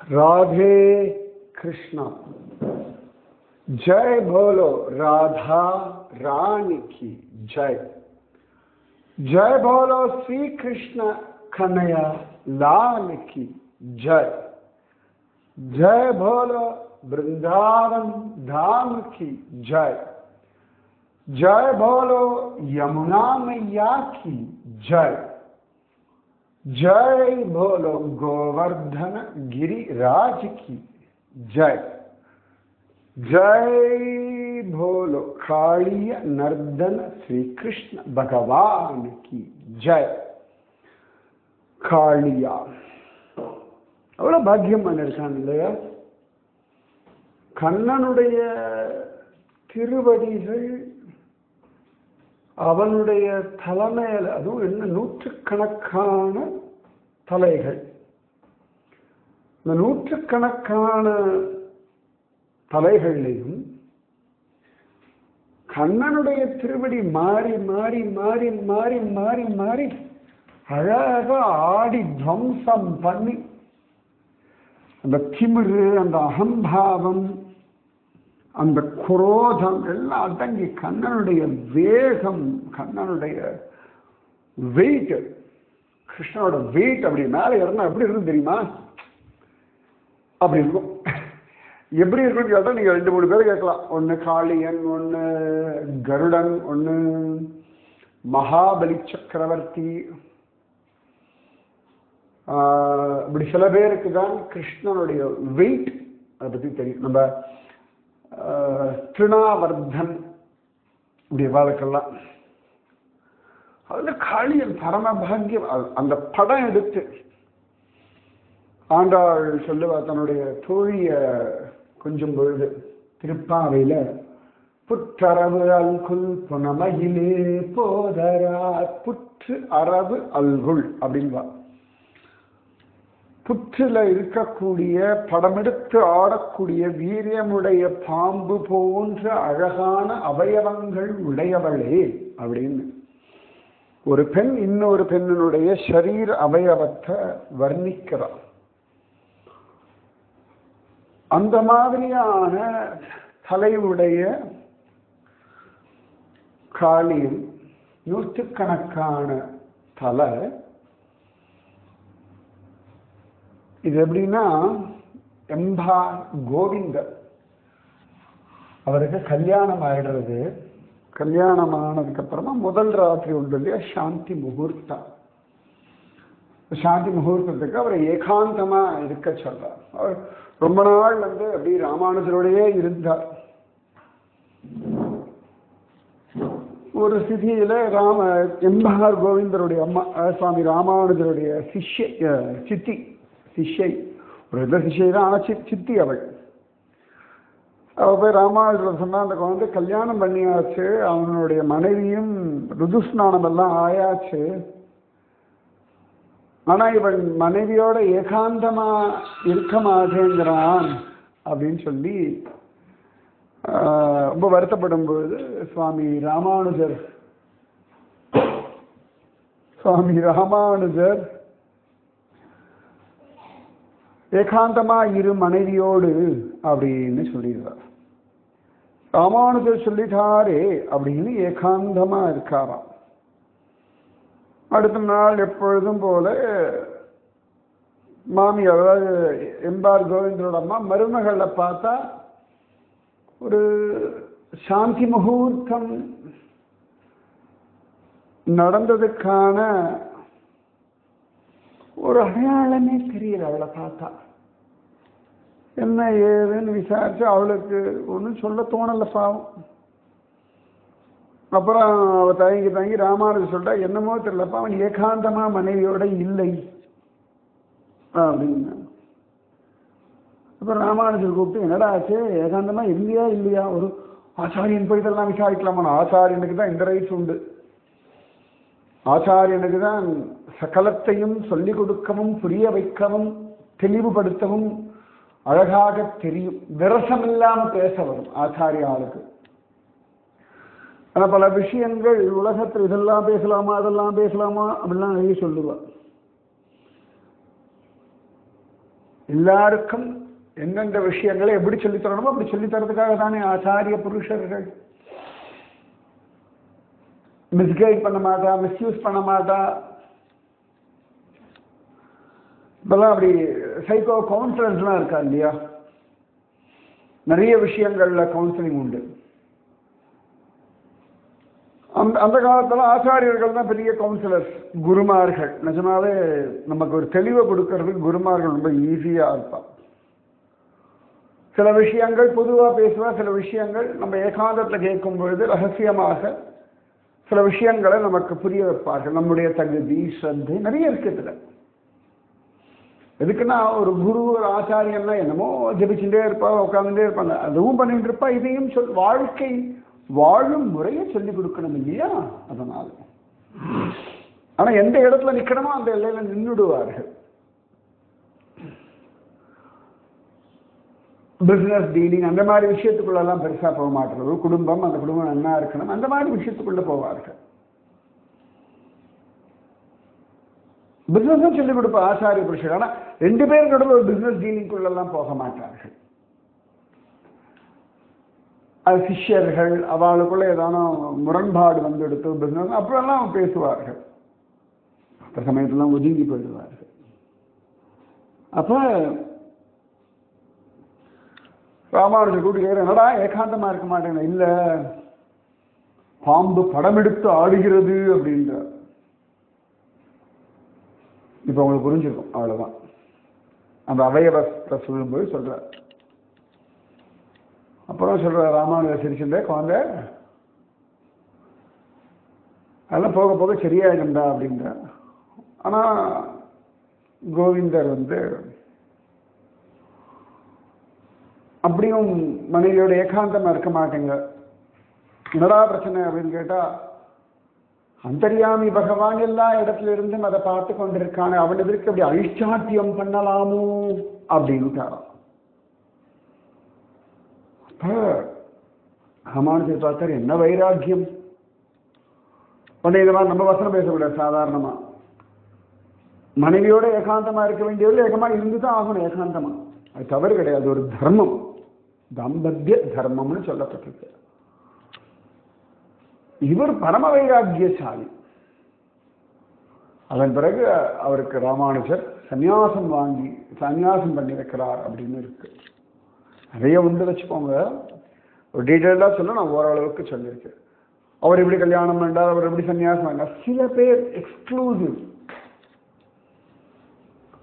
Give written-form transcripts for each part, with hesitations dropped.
राधे कृष्णा। जय बोलो राधा रानी की जय। जय बोलो श्री कृष्ण कन्हैया लाल की जय। जय बोलो वृंदावन धाम की जय। जय बोलो यमुना मैया की जय। जय बोलो गोवर्धन गिरिराज की जय। जय बोलो कालिय नर्दन श्री कृष्ण भगवान की जय। कालिया அவ்வளவு பாக்கியம் பண்ணிருக்கான் இல்லையா? கண்ணனுடைய திருவடிகள் அவனுடைய தலைமையில், அதுவும் என்ன நூற்றுக்கணக்கான தலைகள், இந்த நூற்றுக்கணக்கான தலைகளையும் கண்ணனுடைய திருவடி மாறி மாறி மாறி மாறி மாறி மாறி அழகா ஆடி துவம்சம் பண்ணி அந்த திமிரு, அந்த அகம்பாவம், அந்த குரோதம் எல்லாம் அடங்கி கண்ணனுடைய வேகம், கண்ணனுடைய வெயிட், கிருஷ்ணனோட வெயிட் அப்படி மேலே இருந்தா எப்படி இருக்கும் தெரியுமா? அப்படி இருக்கும். எப்படி இருக்குன்னு கேட்டால் நீங்கள் 2-3 பேர் கேட்கலாம். ஒன்று காளியன், ஒன்று கருடன், ஒன்று மகாபலி சக்கரவர்த்தி. இப்படி சில பேருக்கு தான் கிருஷ்ணனுடைய வெயிட் அதை பற்றி தெரியும். நம்ம திருநாவர்தன் இப்படி வாழ்க்கெல்லாம் அதுல காளியன் பரமபாகியம். அந்த படம் எடுத்து ஆண்டாள் சொல்லுவா, தன்னுடைய தோழிய கொஞ்சம் பொழுது திருப்பாவையில புற்றரவு அல்குல் புனமயிலே போதரா, புற்று அரவு அல்குல் அப்படின்பா. புற்றில் இருக்கக்கூடிய படமெடுத்து ஆடக்கூடிய வீரியமுடைய பாம்பு போன்ற அழகான அவயவங்கள் உடையவளே அப்படின்னு ஒரு பெண் இன்னொரு பெண்ணினுடைய ஷரீர அவயவத்தை வர்ணிக்கிறார். அந்த மாதிரியான தலையுடைய காளியும் நூற்றுக்கணக்கான தலை. இது எப்படின்னா, எம்பார் கோவிந்தர் அவருக்கு கல்யாணம் ஆயிடுறது. கல்யாணம் ஆனதுக்கு அப்புறமா முதல் ராத்திரி உண்டு இல்லையா, சாந்தி முகூர்த்தம். சாந்தி முகூர்த்தத்துக்கு அவரை ஏகாந்தமா இருக்க சொல்றார். அவர் ரொம்ப நாள் அப்படி ராமானுஜரோடையே இருந்தார். ஒரு ஸ்திதியில எம்பார் கோவிந்தருடைய அம்மா, சுவாமி ராமானுஜருடைய சிஷ்யை, ஒரு இதில் சிஷ்யை தான், ஆனால் சித்தி அவள். அவள் போய் ராமானுஜர் சொன்னா, அந்த குழந்தை கல்யாணம் பண்ணியாச்சு, அவனுடைய மனைவியும் ருதுஸ்நானம் எல்லாம் ஆயாச்சு, ஆனா இவன் மனைவியோட ஏகாந்தமா இருக்க மாட்டேங்கிறான் அப்படின்னு சொல்லி ரொம்ப வருத்தப்படும் பொழுது சுவாமி ராமானுஜர் ஏகாந்தமா இரு மனைவியோடு அப்படின்னு சொல்லிடுறார். ராமானுஜர் சொல்லிட்டாரே அப்படின்னு ஏகாந்தமா இருக்காராம். அடுத்த நாள் எப்பொழுதும் போல மாமி, அதாவது எம்பார் கோவிந்தரோட அம்மா மருமகளை பார்த்தா ஒரு சாந்தி முகூர்த்தம் நடந்ததுக்கான ஒரு அடையாளமே தெரியல. அவளை பார்த்தா என்ன ஏதுன்னு விசாரிச்சு அவளுக்கு ஒன்றும் சொல்ல தோணல, பாவம். அப்புறம் அவ தயங்கி ராமானுஜர் சொல்லிட்டா, என்னமோ தெரியலப்பா, அவன் ஏகாந்தமா மனைவியோட இல்லை அப்படின்னு. அப்புறம் ராமானுஜர் கூப்பிட்டு, என்னடா ஆச்சு, ஏகாந்தமா இல்லையா? ஒரு ஆச்சாரியன் போய் இதெல்லாம் விசாரிக்கலாமா? ஆச்சாரியனுக்கு தான் இந்த ரைட்ஸ் உண்டு. ஆச்சாரியனுக்கு தான் சகலத்தையும் சொல்லிக் கொடுக்கவும் புரிய வைக்கவும் தெளிவுபடுத்தவும் அழகாக தெரியும். விரசமில்லாம பேச வரும் ஆச்சாரியாளுக்கு. ஆனால் பல விஷயங்கள் உலகத்தில் இதெல்லாம் பேசலாமா, அதெல்லாம் பேசலாமா அப்படிலாம் நிறைய சொல்லுவாள். எல்லாருக்கும் எந்தெந்த விஷயங்களை எப்படி சொல்லித்தரணுமோ அப்படி சொல்லித்தரதுக்காக தானே ஆச்சாரிய புருஷர்கள். மிஸ்கைட் பண்ண மாட்டா, மிஸ்யூஸ் பண்ண மாட்டா. இப்பெல்லாம் அப்படி சைக்கோ கவுன்சிலர்ஸ்லாம் இருக்கா இல்லையா, நிறைய விஷயங்கள்ல கவுன்சிலிங் உண்டு. அந்த காலத்துல ஆச்சாரியர்கள் தான் பெரிய கவுன்சிலர்ஸ், குருமார்கள். நிஜமாவே நமக்கு ஒரு தெளிவை கொடுக்கறதுக்கு குருமார்கள் ரொம்ப ஈஸியா இருப்பா. சில விஷயங்கள் பொதுவா பேசுவா, சில விஷயங்கள் நம்ம ஏகாந்தத்தில் கேட்கும் பொழுது ரகசியமாக சில விஷயங்களை நமக்கு புரிய வைப்பார்கள். நம்முடைய தகுதி, ஸ்ரத்தை நிறைய இருக்குது. எதுக்குன்னா ஒரு குரு, ஒரு ஆச்சாரியன்னா என்னமோ ஜபிச்சுட்டே இருப்பா, உட்காந்துட்டே இருப்பாங்க, அதுவும் பண்ணிட்டு இருப்பா. இதையும் வாழ்க்கை வாழும் முறையை சொல்லிக் கொடுக்கணும் இல்லையா? அதனால ஆனா எந்த இடத்துல நிக்கணுமோ அந்த எல்லையில நின்றுடுவார்கள். பிசினஸ் டீலிங் அந்த மாதிரி விஷயத்துக்குள்ள எல்லாம் பெருசா போக மாட்டார்கள். குடும்பம், அந்த குடும்பம் நல்லா இருக்கணும், அந்த மாதிரி விஷயத்துக்குள்ள போவார்கள். பிசினஸ் சொல்லிக் கொடுப்ப ஆச்சாரிய புருஷர். ஆனா 2 பேருக்கு நடுவில் ஒரு பிசினஸ் டீலிங்குள்ள எல்லாம் போக மாட்டார்கள். அது சிஷ்யர்கள் அவளுக்குள்ள ஏதான முரண்பாடு வந்து எடுத்து பிசினஸ் அப்படியெல்லாம் பேசுவார்கள். அந்த சமயத்துல ஒதுங்கி போயிடுவார்கள். அப்ப ராமானுஜர் கூட்டி கேட்கிற, என்னடா ஏகாந்தமா இருக்க மாட்டேங்க? இல்ல, பாம்பு படம் எடுத்து ஆடுகிறது அப்படின்ற. இப்ப உங்களுக்கு புரிஞ்சிருக்கும், அவ்வளவுதான். அந்த அவயவத்தை சொல்லும்போது சொல்ற. அப்புறம் சொல்ற ராமானுஜர் சிரிச்சுட்டே, குழந்தை அதெல்லாம் போக போக சரியாயிடும்டா அப்படின்ற. ஆனா கோவிந்தர் அப்படியும் மனைவியோட ஏகாந்தமா இருக்க மாட்டேங்க. என்னடா பிரச்சனை அப்படின்னு கேட்டா, அந்தர்யாமி பகவான் எல்லா இடத்துல இருந்தும் அதை பார்த்து கொண்டிருக்கானே, அவன் எதற்கு அப்படி அழிச்சாட்டியம் பண்ணலாமோ அப்படின்னு. ராமானுஜர் பார்த்தார், என்ன வைராக்கியம். உடனே இதெல்லாம் நம்ம வசனம் பேசக்கூடாது. சாதாரணமா மனைவியோட ஏகாந்தமா இருக்க வேண்டியவர்கள் ஏகமா இருந்துதான் ஆகணும். ஏகாந்தமா அது தவறு கிடையாது, ஒரு தர்மம், தாம்பத்திய தர்மம்னு சொல்லப்பட்டிருக்கு. இவர் பரம வைராக்கியசாலி. அதன் பிறகு அவருக்கு ராமானுஜர் சந்நியாசம் வாங்கி சந்நியாசம் பண்ணி வைக்கிறார் அப்படின்னு இருக்கு. நிறைய உண்டு வச்சுக்கோங்க. ஒரு டீட்டெயிலாக சொல்ல நான் ஓரளவுக்கு சொல்லியிருக்கேன். அவர் எப்படி கல்யாணம் பண்ணார், அவர் எப்படி சன்னியாசம் பண்ணார். சில பேர் எக்ஸ்க்ளூசிவ்,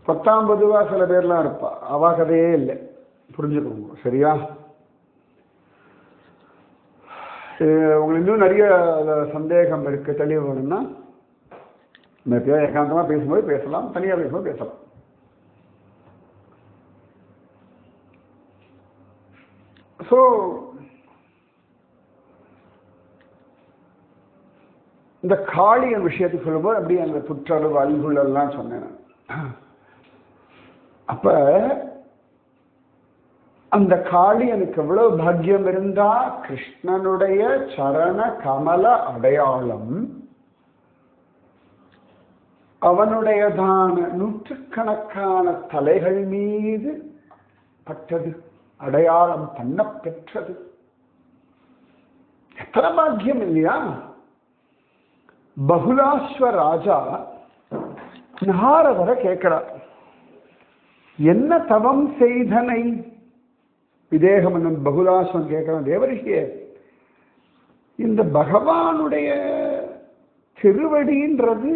10ஆம் பொதுவா சில பேர்லாம் இருப்பா, அவ கதையே இல்லை. புரிஞ்சுக்கோங்க, சரியா? உங்களுக்கு இன்னும் நிறைய சந்தேகம் இருக்கு, தெளிவு வேணும்னா எப்பயோ ஏகாந்தமா பேசும்போது பேசலாம், தனியா பேசும்போது பேசலாம். ஸோ இந்த காளியன் விஷயத்துக்கு சொல்லும்போது அப்படியே அந்த புற்றளவு அல்குள் எல்லாம் சொன்னேன். அப்ப அந்த காளியனுக்கு எவ்வளவு பாக்கியம் இருந்தா, கிருஷ்ணனுடைய சரண கமல அடையாளம் அவனுடையதான நூற்றுக்கணக்கான தலைகள் மீது பட்டது, அடையாளம் பண்ண பெற்றது. எத்தனை பாக்கியம் இல்லையா? பகுலாஸ்வ ராஜா நாரதரை கேட்கிறார், என்ன தவம் செய்தனை? விதேகம் என்னும் பகுலாஸ்வன் கேட்கிறான், தேவரிஷியே, இந்த பகவானுடைய திருவடின்றது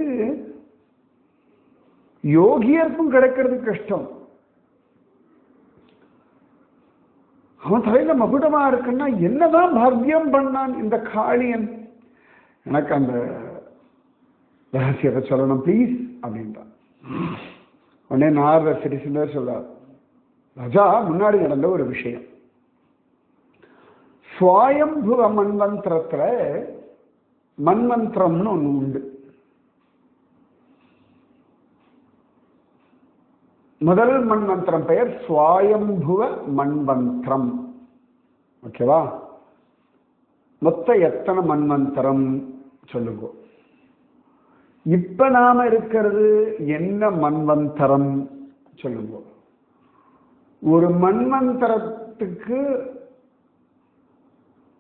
யோகியர்க்கும் கிடைக்கிறது கஷ்டம். அவன் தலையில மகுடமா இருக்குன்னா என்னதான் பாக்கியம் பண்ணான் இந்த காளியன். எனக்கு அந்த ரகசியத்தை சொல்லணும் ப்ளீஸ் அப்படின்றான். உடனே நாரதர் சிறிசுந்தர் சொல்றார், ராஜா, முன்னாடி நடந்த ஒரு விஷயம். ஸ்வயம்புவ மன்வந்திரத்துல மன்வந்திரம்னு ஒண்ணு உண்டு. முதல் மன்வந்திரம் பெயர் ஸ்வயம்புவ மன்வந்திரம். ஓகேவா? மொத்த எத்தனை மன்வந்திரம் சொல்லுங்க. இப்ப நாம இருக்கிறது என்ன மன்வந்தரம் சொல்லுங்க. ஒரு மன்வந்தரத்துக்கு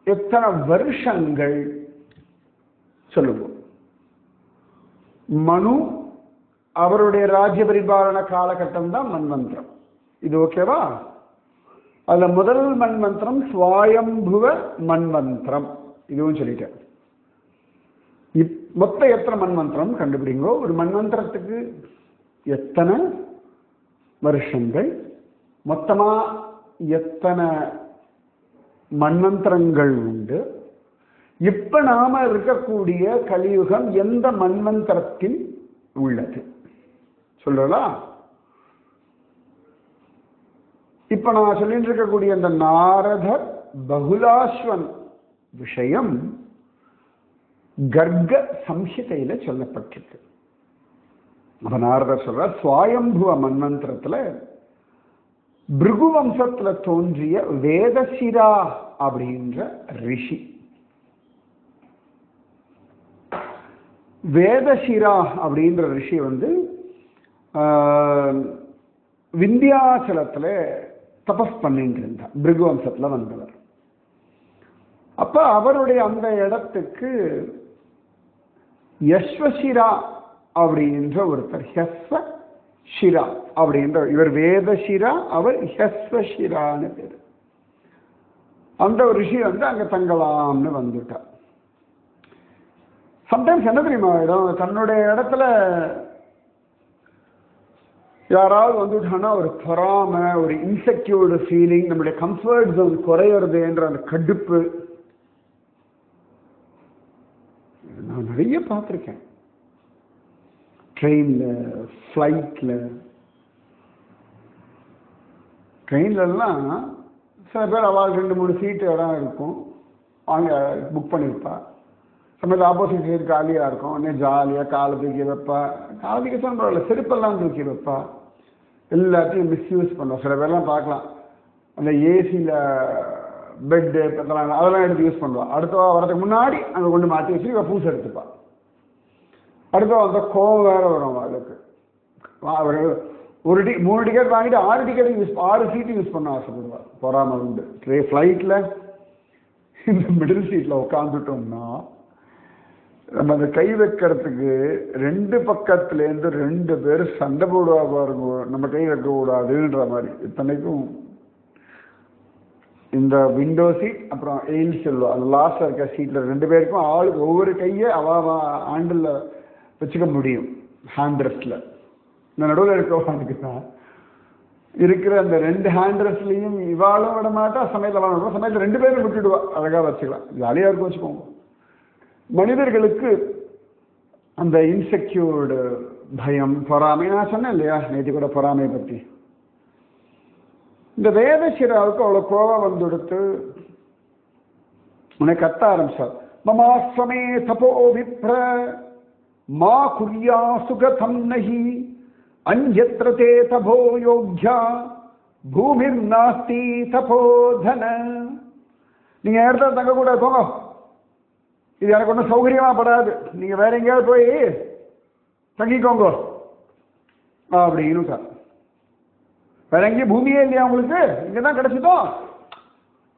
எத்தனை வருஷங்கள் சொல்லுவோம்? மனு அவருடைய ராஜ்ய பரிபாலன காலகட்டம் தான் மன்வந்திரம். இது ஓகேவா? அதுல முதல் மன்வந்திரம் ஸ்வயம்புவ மன்வந்திரம். இதுவும் சொல்லிட்டேன். மொத்தம் எத்தனை மன்வந்திரம் கண்டுபிடிங்கோ. ஒரு மன்வந்திரத்துக்கு எத்தனை வருஷங்கள், மொத்தமா எத்தனை மன்வந்திரங்கள் உண்டு, இப்ப நாம இருக்கக்கூடிய கலியுகம் எந்த மன்வந்திரத்தில் உள்ளது சொல்லலாம். இப்ப நான் சொல்லிட்டு இருக்கக்கூடிய இந்த நாரதர் பகுலாஸ்வன் விஷயம் கர்க சம்ஹிதையில சொல்லப்பட்டிருக்கு. அப்ப நாரதர் சொல்றார், ஸ்வயம்புவ மன்வந்திரத்துல பிருகு வம்சத்துல தோன்றிய வேதசிரா அப்படின்ற ரிஷி. வேதசிரா அப்படின்ற ரிஷி விந்தியாச்சலத்துல தபஸ் பண்ணிட்டு இருந்தார். பிருகு வம்சத்துல வந்தவர். அப்ப அவருடைய அந்த இடத்துக்கு யஸ்வசிரா அப்படின்ற ஒருத்தர், ஹெஸ்வசிரா அப்படின்ற, இவர் வேதசிரா, அவர் ஹெஸ்வசிரான்னு பேரு. அந்த ஒரு ரிஷி அங்க தங்கலாம்னு வந்துட்டார். சம்டைம்ஸ் என்ன தெரியுமா ஆயிடும், தன்னுடைய இடத்துல யாராவது வந்துட்டான்னா ஒரு பொறாமை, ஒரு இன்செக்யூர்டு ஃபீலிங், நம்முடைய கம்ஃபர்ட் ஜோன் குறையிறதுன்ற அந்த கடுப்பு நான் நிறைய பார்த்துருக்கேன். ட்ரெயின்ல, ஃப்ளைட்ல, ட்ரெயின்லாம் சில பேர் அவள் 2-3 சீட்டு இடம் இருக்கும், வாங்க புக் பண்ணியிருப்பா. சமயத்தில் ஆப்போசிட் சைடு காலியாக இருக்கும், உடனே ஜாலியாக காலை தூக்கி வைப்பா. காலை தூக்கி சொல்ல செருப்பெல்லாம் தூக்கி வைப்பா. எல்லாத்தையும் மிஸ்யூஸ் பண்ணுவோம். சில பேர்லாம் பார்க்கலாம், அந்த ஏசியில் பெட்டு அதெல்லாம் எடுத்து யூஸ் பண்ணுவாள். அடுத்த வரதுக்கு முன்னாடி அங்கே கொண்டு மாற்றி வச்சு இவ பூசை எடுத்துப்பா. அடுத்த அந்த கோவம் வேற வரும் அவளுக்கு. ஒரு 3 டிக்கெட் வாங்கிட்டு 6 டிக்கெட் 6 சீட்டு யூஸ் பண்ண ஆசைப்படுவாள். பொறாமல் உண்டு. ஃப்ளைட்டில் இந்த மிடில் சீட்டில் உட்காந்துட்டோம்னா நம்ம அந்த கை வைக்கிறதுக்கு 2 பக்கத்துலேருந்து 2 பேர் சண்டை போடுவா பாருங்க, நம்ம கை வைக்க கூடாதுன்ற மாதிரி. இத்தனைக்கும் இந்த விண்டோ சீட் அப்புறம் எயில் சொல்லுவா, அந்த லாஸ்ட்ல இருக்க சீட்ல 2 பேருக்கும் ஆளுக்கு ஒவ்வொரு கையை ஹேண்டில் வச்சுக்க முடியும். ஹேண்ட் ரெஸ்ட்ல இந்த நடுவில் இருக்கவானுக்கு தான் இருக்கிற அந்த 2 ஹேண்ட் ரெஸ்ட்லையும் இவாளும் விட மாட்டா, சமயத்தில் சமயத்தில் 2 பேரும் விட்டுடுவா. அழகா வச்சுக்கலாம், ஜாலியா இருக்கும் வச்சுக்கோங்க. மனிதர்களுக்கு அந்த இன்செக்யூர்டு பயம், பொறாமை, நான் சொன்னேன் இல்லையா நேற்று கூட பொறாமை பற்றி. இந்த வேதசிராவுக்கு அவ்வளோ கோபம் வந்துடுத்து உனக்கு கத்த ஆரம்பிச்சார். மமாஸ்வமே தபோ விப்ர மா குர்யா சுகதம் நஹி அன்யத்ர தே தபோ யோக்யா பூமிர் நாஸ்தி தபோதன. நீங்க இடத்துல தங்க கூட போங்க, இது எனக்கு ஒன்றும் சௌகரியமா படாது, நீங்க வேற எங்கேயாவது போய் தங்கிக்கோங்க அப்படின்னு. வேற எங்கேயும் பூமியே இல்லையா உங்களுக்கு, இங்கதான் கிடைச்சதோ?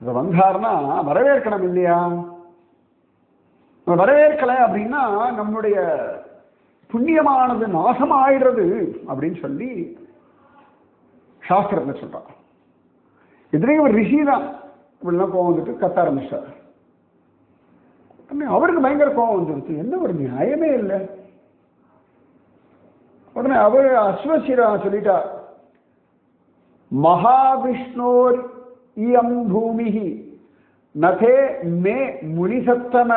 இதை வந்தாருன்னா வரவேற்கணும் இல்லையா? வரவேற்கலை அப்படின்னா நம்முடைய புண்ணியமானது நாசமாயிடுறது அப்படின்னு சொல்லி சாஸ்திரத்தை சொல்றான். எதிரே ஒரு ரிஷி தான் இப்படிலாம் கோவம் வந்துட்டு கத்த ஆரம்பிச்சார். அவருக்கு பயங்கர கோபம் வந்துருச்சு, என்ன ஒரு நியாயமே இல்லை. உடனே அவர் அஸ்வசிரா சொல்லிட்டா, மகாவிஷ்ணோர் இயம் பூமிஹி நதே மே முனிசத்தம.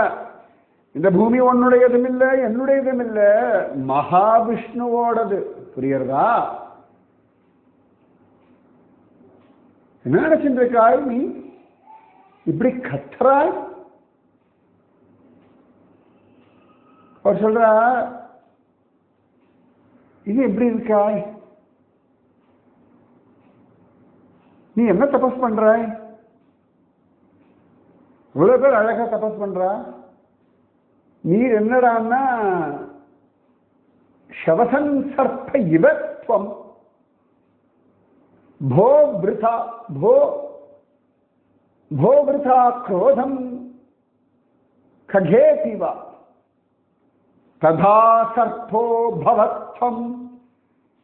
இந்த பூமி உன்னுடையதும் இல்லை என்னுடையதும் இல்லை, மகாவிஷ்ணுவோடது. புரியுறதா? என்ன நினைச்சிருக்காய் நீ, இப்படி கத்துறாய்? அவர் சொல்ற, இது எப்படி இருக்காய், நீ என்ன தபஸ் பண்றாய்? இவ்வளவு பேர் அழகா தபஸ் பண்றா, நீர் என்னடான்னா சவசன் சர்ப்ப இவத்வம். भो वृथा भो वृथा क्रोधम खगेति वा तथा सर्पो भवत्वं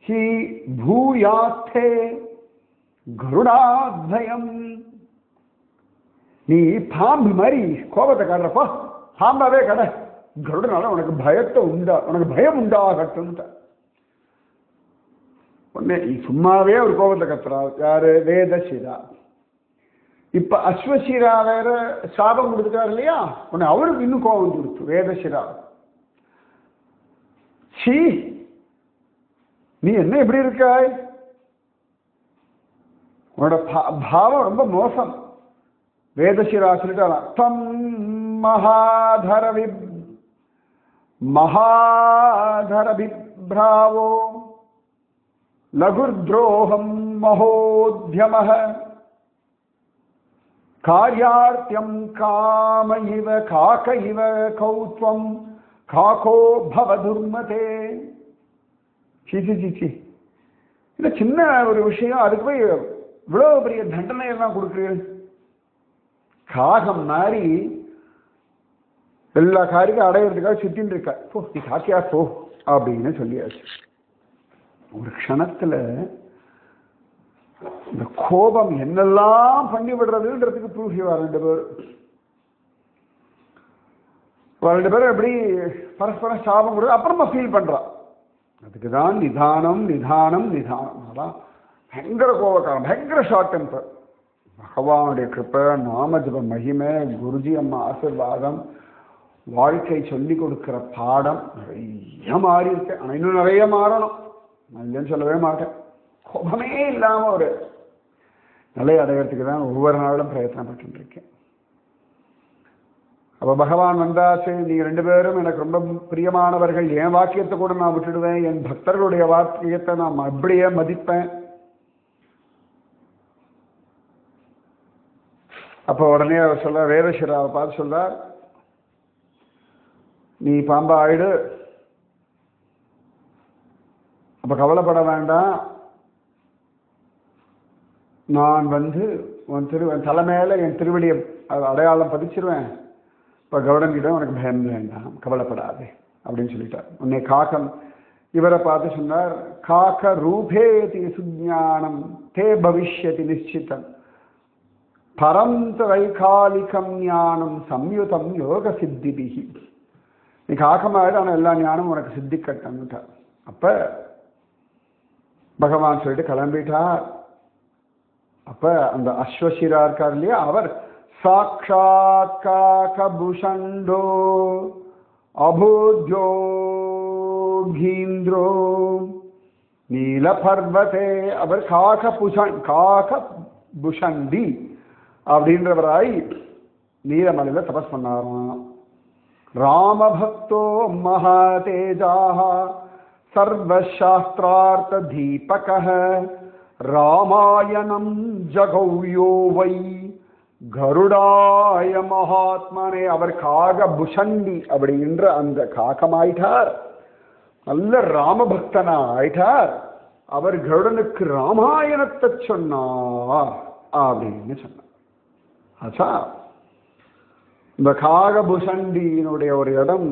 हि भूयास्ते गरुडाद्वयम् நீ பாம்பு மாதிரி கோபத்தை காட்டுறப்பா பாம்பாவே கடை கருடனால உனக்கு பயம் உண்டாகட்டும். உடனே சும்மாவே ஒரு கோபத்தை கத்துறா யாரு? வேதசிரா. இப்ப அஸ்வசிரா வேற சாபம் கொடுத்துட்டாரு இல்லையா, உடனே அவருக்கு இன்னும் கோபம் கொடுத்து வேதசிரா. சீ, நீ என்ன எப்படி இருக்காய்? உன்னோட பாவம் ரொம்ப மோசம். வேதசிரா சொல்லிட்டாராம், தம் மகாதர விப்ராவோ லகுர்த்ரோகம் மகோத்யமஹ கார்யார்த்தியம் காம இவ காக்க இவ கௌத்வம் காக்கோ பவதுர்மதே. சீச்சி சீச்சி, இல்ல சின்ன ஒரு விஷயம், அதுக்கு போய் இவ்வளவு பெரிய தண்டனை எல்லாம் கொடுக்குறீர்கள். காகம் மாதிரி எல்லா காரியம் அடையிறதுக்காக சுத்தின்னு இருக்கா. போ நீ காக்கியா போ அப்படின்னு சொல்லியாச்சு. ஒரு க்ஷணத்துல இந்த கோபம் என்னெல்லாம் பண்ணி விடுறதுன்றதுக்கு ப்ரூஃபிவா ரெண்டு பேரும் எப்படி பரஸ்பரம் சாபம் கொடுத்து அப்புறமா ஃபீல் பண்றா. அதுக்குதான் நிதானம் நிதானம் நிதானம். அதான் பயங்கர கோபக்காரம், பயங்கர ஷார்ட் டெம்பர். பகவானுடைய கிருப்பை, நாமஜப மகிமை, குருஜி அம்மா ஆசீர்வாதம், வாழ்க்கை சொல்லி கொடுக்கிற பாடம் நிறைய மாறி இருக்கு. ஆனால் இன்னும் நிறைய மாறணும், நான் இல்லைன்னு சொல்லவே மாட்டேன். கோபமே இல்லாம ஒரு நிலை அடைகிறதுக்கு தான் ஒவ்வொரு நாளும் பிரயத்தனப்பட்டு இருக்கேன். அப்ப பகவான் வந்தாச்சு, நீங்க ரெண்டு பேரும் எனக்கு ரொம்ப பிரியமானவர்கள், என் வாக்கியத்தை கூட நான் விட்டுடுவேன், என் பக்தர்களுடைய வாக்கியத்தை நான் அப்படியே மதிப்பேன். அப்போ உடனே அவர் சொல்ற, வேதசிராவை பார்த்து சொல்றார், நீ பாம்பா ஆயிடு, அப்ப கவலைப்பட வேண்டாம், நான் உன் தலைமையில என் திருவடியை அடையாளம் பதிச்சிருவேன். இப்ப கவுடன் கிட்ட உனக்கு பயம் வேண்டாம், கவலைப்படாது அப்படின்னு சொல்லிட்டார். உன்னை காக்கம் இவரை பார்த்து சொன்னார், காக்க ரூபேதி சுஜானம் தே பவிஷ்யதி நிச்சிதம் பரந்த வைகாலிகம் ஞானம் சம்யுதம் யோக சித்திபிகி. நீ காக்கமாயிடு, ஆனால் எல்லா ஞானம் உனக்கு சித்திக்கட்டன்னுட்டார். அப்ப பகவான் சொல்லிட்டு கிளம்பிட்டார். அப்ப அந்த அஸ்வசிரா இருக்கார் இல்லையா, அவர் சாட்சாத் காகபுஷண்டோ அபூத்யோ கீந்திரோ நீலபர்வதே. அவர் காகபுஷண்டி அப்படின்றவராய் நீலமலையில தபஸ் பண்ணாராம். ராமபக்தோ மகாதேஜாஹ சர்வசாஸ்திரார்த்த தீபகஹ ராமாயணம் ஜகௌயோ வை கருடாய மகாத்மனே. அவர் காகபுஷண்டி அப்படின்ற அந்த காகமாயிட்டார், நல்ல ராமபக்தனா ஆயிட்டார். அவர் கருடனுக்கு ராமாயணத்தை சொன்னார் அப்படின்னு சொன்னார். ஆச்சா, இந்த காகபுஷண்டியினுடைய ஒரு இடம்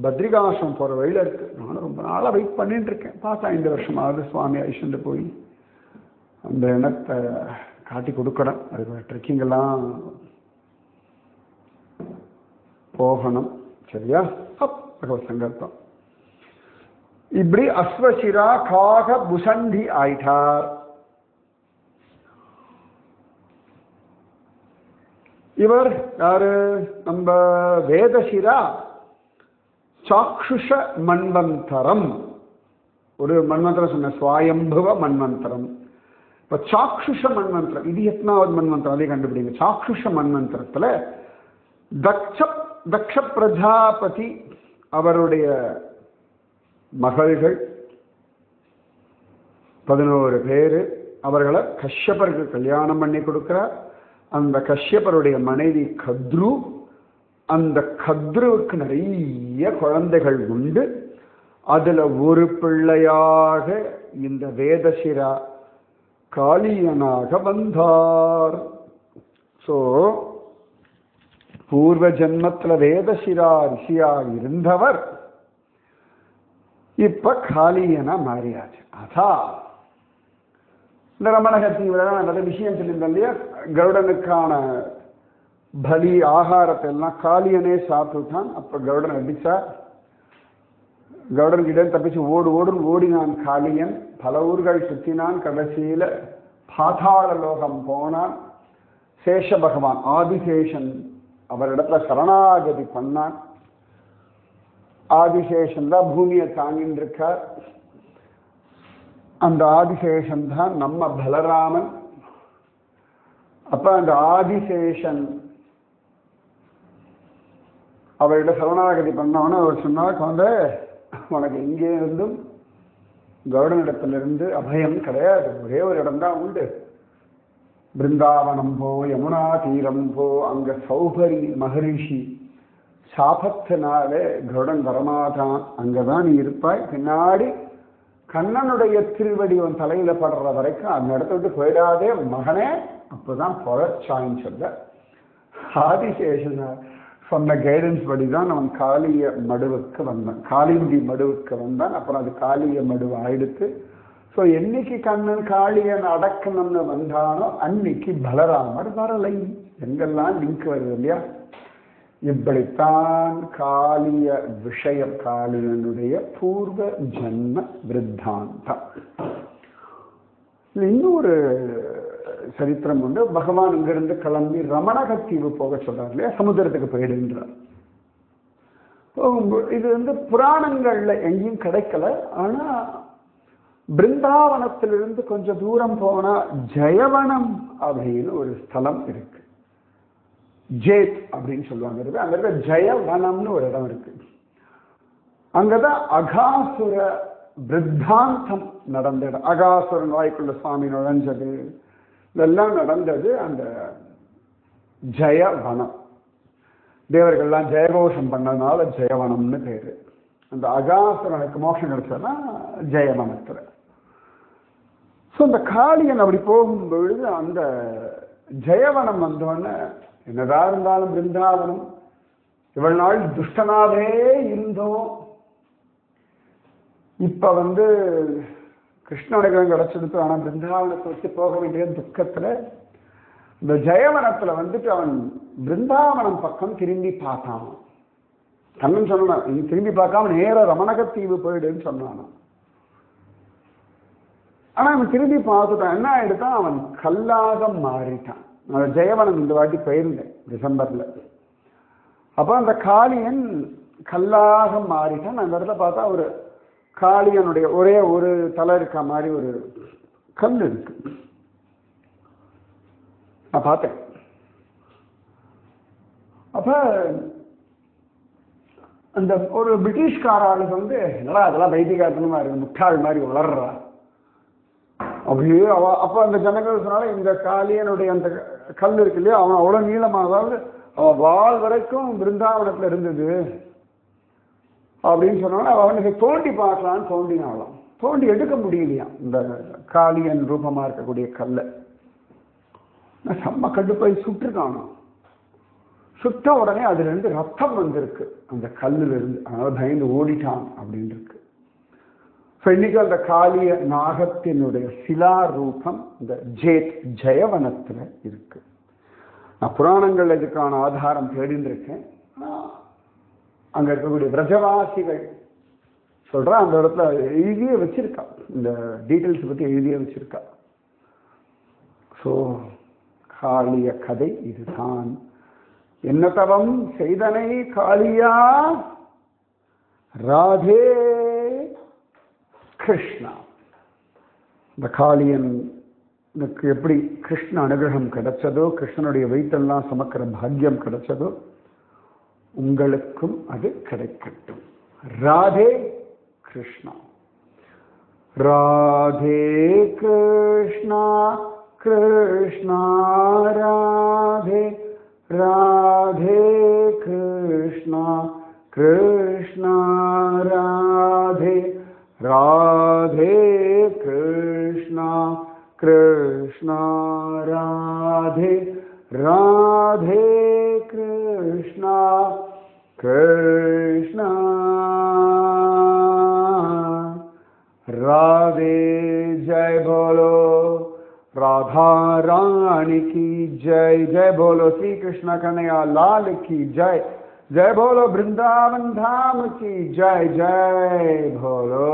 பத்ரிகாசிரம் போற வழியில இருக்கு. நானும் ரொம்ப நாளா வெயிட் பண்ணிட்டு இருக்கேன். பார்த்தா இந்த வருஷமாவது சுவாமி ஐஷண்டு போய் அந்த இடத்தை காட்டி கொடுக்கணும். அதுக்கு ட்ரெக்கிங் எல்லாம் போகணும். சரியா? பகவத் சங்கல்பம். இப்படி அஸ்வசிரா காகபுஷண்டி ஆயிட்டார். இவர் யாரு? நம்ம வேதசிரா சாக்ஷுஷ மன்வந்தரம். ஒரு மன்வந்தரம் சொன்ன, சுவாயம்புவ மன்வந்தரம். இப்ப சாக்ஷுஷ மன்வந்தரம், இது எத்தனாவது மன்வந்தரம் அதே கண்டுபிடிங்க. சாக்ஷுஷ மன்வந்தரத்துல தக்ஷ பிரஜாபதி அவருடைய மகள்கள் 11 பேரு, அவர்களை கஷ்யபருக்கு கல்யாணம் பண்ணி கொடுக்கிறார். அந்த கஷ்யபருடைய மனைவி கத்ரு, அந்த கத்ருவுக்கு நிறைய குழந்தைகள் உண்டு. அதுல ஒரு பிள்ளையாக இந்த வேதசிரா காளியனாக வந்தார். ஸோ பூர்வ ஜென்மத்துல வேதசிரா ரிஷியா இருந்தவர் இப்ப காளியனா மாறியாச்சு. அதான் இந்த ரமணகத்தி நல்ல விஷயம் சொல்லியிருந்தோம் இல்லையா, கருடனுக்கான பலி ஆகாரத்தை எல்லாம் காளியனே சாப்பிட்டுட்டான். அப்ப கருடன் அடிச்சா, கருடன் கிட்ட தப்பிச்சு ஓடினான் காளியன். பல ஊர்கள் சுற்றினான். கடைசியில பாதாள லோகம் போனான். சேஷ பகவான் ஆதிசேஷன் அவரிடத்துல சரணாகதி பண்ணான். ஆதிசேஷன் தான் பூமியை தாங்கின்னு இருக்கார். அந்த ஆதிசேஷன் தான் நம்ம பலராமன். அப்ப அந்த ஆதிசேஷன் அவர்கிட்ட சரணாகதி பண்ணவன அவர் சொன்னார், குழந்தை உனக்கு எங்கே இருந்தும் கருடனிடத்திலிருந்து அபயம் கிடையாது. ஒரே ஒரு இடம்தான் உண்டு. பிருந்தாவனம் போ, யமுனா தீரம் போ. அங்க சௌபரி மகரிஷி சாபத்தினாலே கருடன் வரமாட்டான். அங்கதான் நீ இருப்பாய். பின்னாடி கண்ணனுடைய திருவடி உன் தலையில படுற வரைக்கும் அந்த இடத்த விட்டு போயிடாதே மகனே. அப்பதான் பொழச்சாயின்னு சொல்ல ஆதிசேஷன் சொன்ன கைடன்ஸ் படிதான் அவன் காளிய மடுவுக்கு வந்தான். காளிந்தி மடுவுக்கு வந்தான். அப்புறம் அது காளிய மடுவு ஆயிடுத்து. ஸோ என்னைக்கு கண்ணன் காளியன் அடக்கணும்னு வந்தானோ அன்னைக்கு பலராமர் வரலை. எங்கெல்லாம் லிங்க் வருது இல்லையா. இப்படித்தான் காளிய விஷயம், காளியனுடைய பூர்வ ஜன்ம விருத்தாந்தம். இன்னொரு சரித்திரம் உண்டு. பகவான் இங்கிருந்து கிளம்பி ரமணகத்தீவு போக சொல்றாரு இல்லையா, சமுத்திரத்துக்கு போயிடுன்றார். இது வந்து புராணங்கள்ல எங்கேயும் கிடைக்கல. ஆனா பிருந்தாவனத்திலிருந்து கொஞ்சம் தூரம் போனா ஜெயவனம் அப்படின்னு ஒரு ஸ்தலம் இருக்கு. ஜேத் அப்படின்னு சொல்லுவாங்க. அங்க இருக்க ஜெயவனம்னு ஒரு இடம் இருக்கு. அங்கதான் அகாசுர விருத்தாந்தம் நடந்த இடம். அகாசுரன் வாய்க்குள்ள சுவாமி நுழைஞ்சது இதெல்லாம் நடந்தது அந்த ஜெயவனம். தேவர்கள்லாம் ஜெயகோஷம் பண்ணதுனால ஜெயவனம்னு பேரு. அந்த அகாசுரனுக்கு மோட்சம் கிடைச்சதுன்னா ஜெயவனத்துல. ஸோ அந்த காளியன் அப்படி போகும்பொழுது அந்த ஜெயவனம் வந்தோடனே, என்னதான் இருந்தாலும் பிருந்தாவனம் இவ்வளவு நாள் துஷ்டனாவே இருந்தோம், இப்ப வந்து கிருஷ்ண அனுகிரகம் கிடைச்செடுத்து. ஆனா பிருந்தாவனத்தை வச்சு போக வேண்டிய துக்கத்துல இந்த ஜெயவனத்துல வந்துட்டு அவன் பிருந்தாவனம் பக்கம் திரும்பி பார்த்தான். கண்ணன் சொன்னான், நீ திரும்பி பார்க்காம நேர ரமணகத்தீவு போயிடுன்னு சொன்னான். ஆனா அவன் திரும்பி பார்த்துட்டான். என்ன ஆயிடுத்தான், அவன் கல்லாக மாறிட்டான். நான் ஜெயவனம் இந்த வாட்டி போயிருந்தேன் டிசம்பர்ல. அப்ப அந்த காளியன் கல்லாக மாறிட்டான். அந்த இடத்துல பார்த்தா ஒரு காளியனுடைய ஒரே ஒரு தலை இருக்க மாதிரி ஒரு கல் இருக்கு. நான் பார்த்தேன். அப்ப அந்த ஒரு பிரிட்டிஷ்காராளுக்கு வந்து என்னடா அதெல்லாம் வைத்தியகாரத்தனமா இருக்கு, முட்டாள் மாதிரி வளர்றா அப்படியே. அப்ப அந்த ஜனங்கள் சொன்னாலும் இந்த காளியனுடைய அந்த கல் இருக்கு இல்லையா, அவன் அவ்வளவு நீளமா, அதாவது அவன் வால் வரைக்கும் பிருந்தாவனத்துல இருந்தது அப்படின்னு சொன்னாலும் அவனுக்கு தோண்டி பார்க்கலான்னு தோண்டினாலும் தோண்டி எடுக்க முடியலையா இந்த காளியன் ரூபமா இருக்கக்கூடிய கல்லை. செம்ம கடுப்பாய் சுட்டுருக்கானோ. சுட்ட உடனே அதுல இருந்து ரத்தம் வந்திருக்கு அந்த கல்லுல இருந்து. அதனால பயந்து ஓடிட்டான் அப்படின்னு இருக்கு. இன்னைக்கு அந்த காளிய நாகத்தினுடைய சிலா ரூபம் இந்த ஜேத் ஜெயவனத்துல இருக்கு. நான் புராணங்கள் இதுக்கான ஆதாரம் தேடின்னு இருக்கேன். அங்க இருக்கக்கூடிய பிரஜவாசிகள் சொல்ற அந்த இடத்துல எழுதியே வச்சிருக்கா, இந்த டீட்டெயில்ஸ் பத்தி எழுதியே வச்சிருக்கா. ஸோ காளிய கதை இதுதான். என்ன தவம் செய்தனை காளியா ராதே கிருஷ்ணா. இந்த காளியனுக்கு எப்படி கிருஷ்ண அனுகிரகம் கிடைச்சதோ, கிருஷ்ணனுடைய வயிற்றெல்லாம் சுமக்கிற பாக்கியம் கிடைச்சதோ, உங்களுக்கும் அது கிடைக்கட்டும். ராதே கிருஷ்ணா. ராதே கிருஷ்ணா கிருஷ்ணா ராதே, ராதே கிருஷ்ணா கிருஷ்ணா ராதே, ராதே கிருஷ்ணா कृष्णा राधे राधे कृष्णा कृष्णा राधे जय बोलो राधा रानी की जय जय बोलो श्री कृष्ण कन्हैया लाल की जय जय बोलो वृंदावन धाम की जय जय बोलो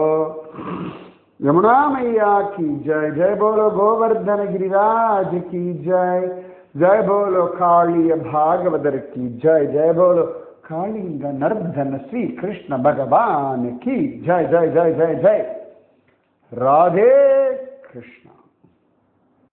यमुना मैया की जय जय बोलो गोवर्धन गिरिराज की जय जय बोलो काली भागवतर की जय जय बोलो कालिंग नर्धन श्री कृष्ण भगवान की जय जय जय जय जय राधे कृष्ण।